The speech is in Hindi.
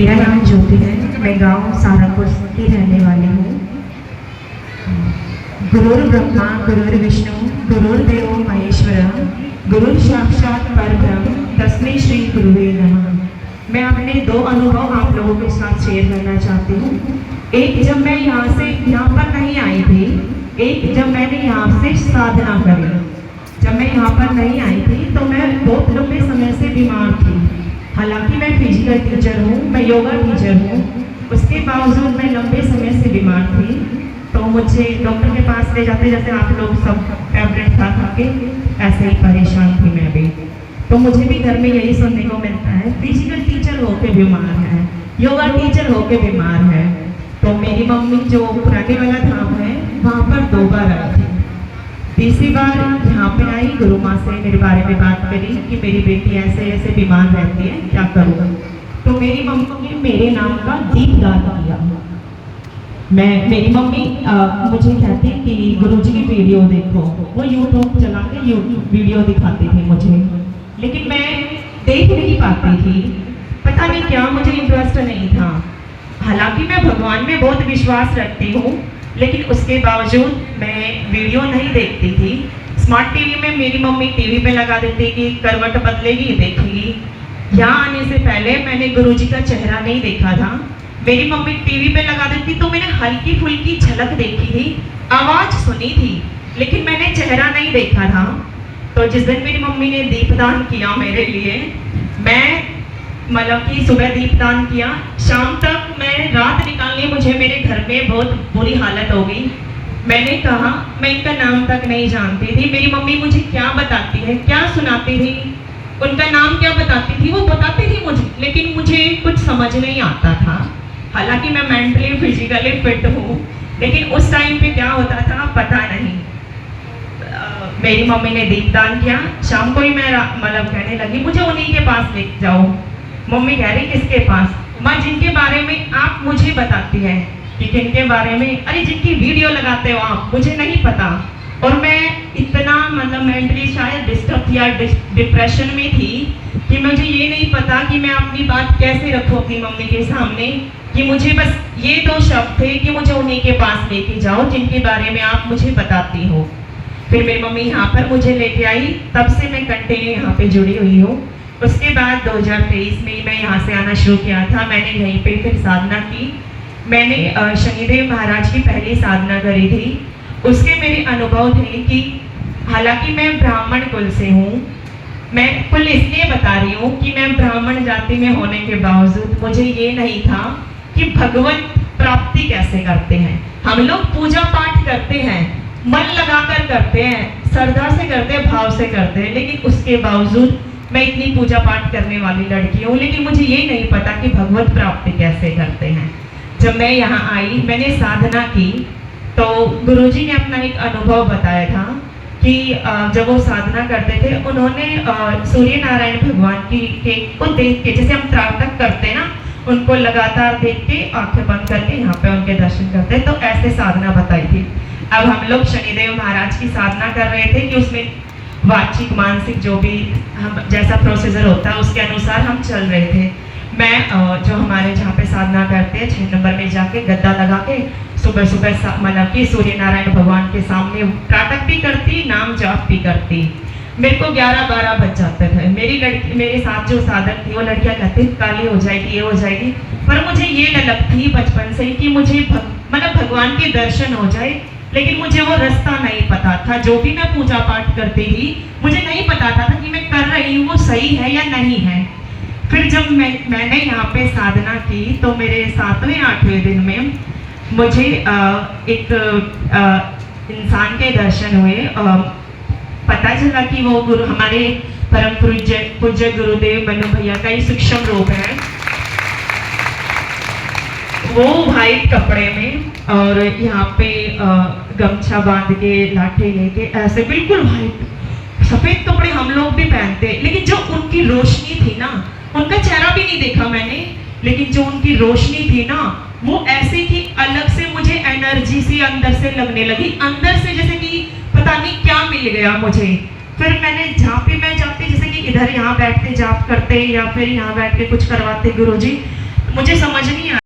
मेरा नाम ज्योति है। मैं गांव सहारनपुर की रहने वाली हूँ। गुरुर् ब्रह्मा गुरुर्विष्णु गुरुर्देवो महेश्वरः गुरुर् साक्षात् परब्रह्म तस्मै श्री गुरुवे नमः। मैं अपने दो अनुभव आप लोगों के साथ शेयर करना चाहती हूँ। एक, जब मैं यहाँ पर नहीं आई थी। एक, जब मैंने यहाँ से साधना करी। जब मैं यहाँ पर नहीं आई थी तो मैं बहुत लंबे समय से बीमार थी। हालांकि मैं फिजिकल टीचर हूँ, मैं योगा टीचर हूँ, उसके बावजूद मैं लंबे समय से बीमार थी। तो मुझे डॉक्टर के पास ले जाते, जैसे आप लोग सब टैबलेट खा के ऐसे ही परेशान थी मैं भी। तो मुझे भी घर में यही सुनने को मिलता है, फिजिकल टीचर होके बीमार है, योगा टीचर होके बीमार है। तो मेरी मम्मी जो पुराने वाला धाम है वहाँ पर 2 बार आई थी। तीसरी बार यहाँ पे आई, गुरु माँ से मेरे बारे में बात करी कि मेरी बेटी ऐसे ऐसे बीमार रहती है, क्या करूँ। तो मेरी मम्मी ने मेरे नाम का दीपदान किया। मेरी मम्मी मुझे कहती कि गुरुजी की वीडियो देखो। वो यूट्यूब चला के वीडियो दिखाती थी मुझे, लेकिन मैं देख नहीं पाती थी। पता नहीं क्या, मुझे इंटरेस्ट नहीं था। हालांकि मैं भगवान में बहुत विश्वास रखती हूँ, लेकिन उसके बावजूद मैं वीडियो नहीं देखती थी। स्मार्ट टीवी में मेरी मम्मी टीवी पे लगा देती कि करवट बदलेगी देखेगी। यहाँ आने से पहले मैंने गुरुजी का चेहरा नहीं देखा था। मेरी मम्मी टीवी पे लगा देती तो मैंने हल्की फुल्की झलक देखी थी, आवाज सुनी थी, लेकिन मैंने चेहरा नहीं देखा था। तो जिस दिन मेरी मम्मी ने दीपदान किया मेरे लिए, मैं मतलब कि सुबह दीपदान किया, शाम तक मैं रात निकालनी, मुझे मेरे घर में बहुत बुरी हालत हो गई। मैंने कहा, मैं इनका नाम तक नहीं जानती थी। मेरी मम्मी मुझे क्या बताती है, क्या सुनाती थी, उनका नाम क्या बताती थी, वो बताती थी मुझे, लेकिन मुझे कुछ समझ नहीं आता था। हालांकि मैं मेंटली फिजिकली फिट हूँ, लेकिन उस टाइम पे क्या होता था पता नहीं। मेरी मम्मी ने दीपदान किया, शाम को ही मैं मतलब कहने लगी मुझे उन्हीं के पास ले जाओ। मम्मी कह रही किसके पास? माँ, जिनके बारे में आप मुझे बताती है कि किनके बारे में। अरे जिनकी वीडियो लगाते हो आप, मुझे नहीं पता। और मैं इतना मतलब मेंटली शायद डिस्टर्ब या डिप्रेशन में थी कि मुझे ये नहीं पता कि मैं अपनी बात कैसे रखूँ अपनी मम्मी के सामने, कि मुझे बस ये 2 शब्द थे कि मुझे उन्हीं के पास लेके जाओ जिनके बारे में आप मुझे बताती हो। फिर मेरी मम्मी यहाँ पर मुझे लेके आई, तब से मैं कंटिन्यू यहाँ पे जुड़ी हुई हूँ। उसके बाद 2023 में मैं यहाँ से आना शुरू किया था। मैंने यहीं पे फिर साधना की। मैंने शनिदेव महाराज की पहली साधना करी थी। उसके मेरे अनुभव थे कि हालांकि मैं ब्राह्मण कुल से हूँ, मैं कुल इसलिए बता रही हूँ कि मैं ब्राह्मण जाति में होने के बावजूद मुझे ये नहीं था कि भगवत प्राप्ति कैसे करते हैं। हम लोग पूजा पाठ करते हैं, मन लगाकर करते हैं, श्रद्धा से करते हैं, भाव से करते हैं, लेकिन उसके बावजूद मैं इतनी पूजा पाठ करने वाली लड़की हूँ, लेकिन मुझे ये नहीं पता कि भगवत प्राप्ति कैसे करते हैं। जब मैं यहाँ आई, मैंने साधना की, तो गुरुजी ने अपना एक अनुभव बताया था कि जब वो साधना करते थे, उन्होंने सूर्य नारायण भगवान को देख के, जैसे हम त्राटक करते हैं ना, उनको लगातार देख के आंखें बंद करके यहाँ पे उनके दर्शन करते, तो ऐसे साधना बताई थी। अब हम लोग शनिदेव महाराज की साधना कर रहे थे कि उसमें वाचिक मानसिक जो भी हम जैसा प्रोसीजर होता है उसके अनुसार हम चल रहे थे। मैं जो हमारे जहाँ पे साधना करते हैं 6 नंबर में जाके गद्दा लगा के सुबह सुबह मतलब कि सूर्य नारायण भगवान के सामने त्राटक भी करती, नाम जाप भी करती। मेरे को 11-12 बज जाते थे। मेरी लड़की, मेरे साथ जो साधक थी, वो लड़कियाँ कहती काली हो जाएगी, ये हो जाएगी, पर मुझे ये ललक थी बचपन से कि मुझे मतलब भगवान के दर्शन हो जाए, लेकिन मुझे वो रास्ता नहीं पता था। जो भी मैं पूजा पाठ करती थी, मुझे नहीं पता था कि मैं कर रही हूँ वो सही है या नहीं है। फिर जब मैंने यहाँ पे साधना की, तो मेरे 7वें-8वें दिन में मुझे एक इंसान के दर्शन हुए। पता चला कि वो गुरु हमारे परम पूज्य गुरुदेव मनु भैया का ही सूक्ष्म रूप है। वो वाइट कपड़े में और यहाँ पे गमछा बांध के, लाठी लेके, ऐसे बिल्कुल वाइट सफेद कपड़े हम लोग भी पहनते, लेकिन जो उनकी रोशनी थी ना, उनका चेहरा भी नहीं देखा मैंने, लेकिन जो उनकी रोशनी थी ना, वो ऐसे कि अलग से मुझे एनर्जी सी अंदर से लगने लगी, अंदर से जैसे कि पता नहीं क्या मिल गया मुझे। फिर मैंने जहाँ पे मैं जाती, जैसे कि इधर यहाँ बैठ के जाप करते या फिर यहाँ बैठ के कुछ करवाते गुरुजी, मुझे समझ नहीं आ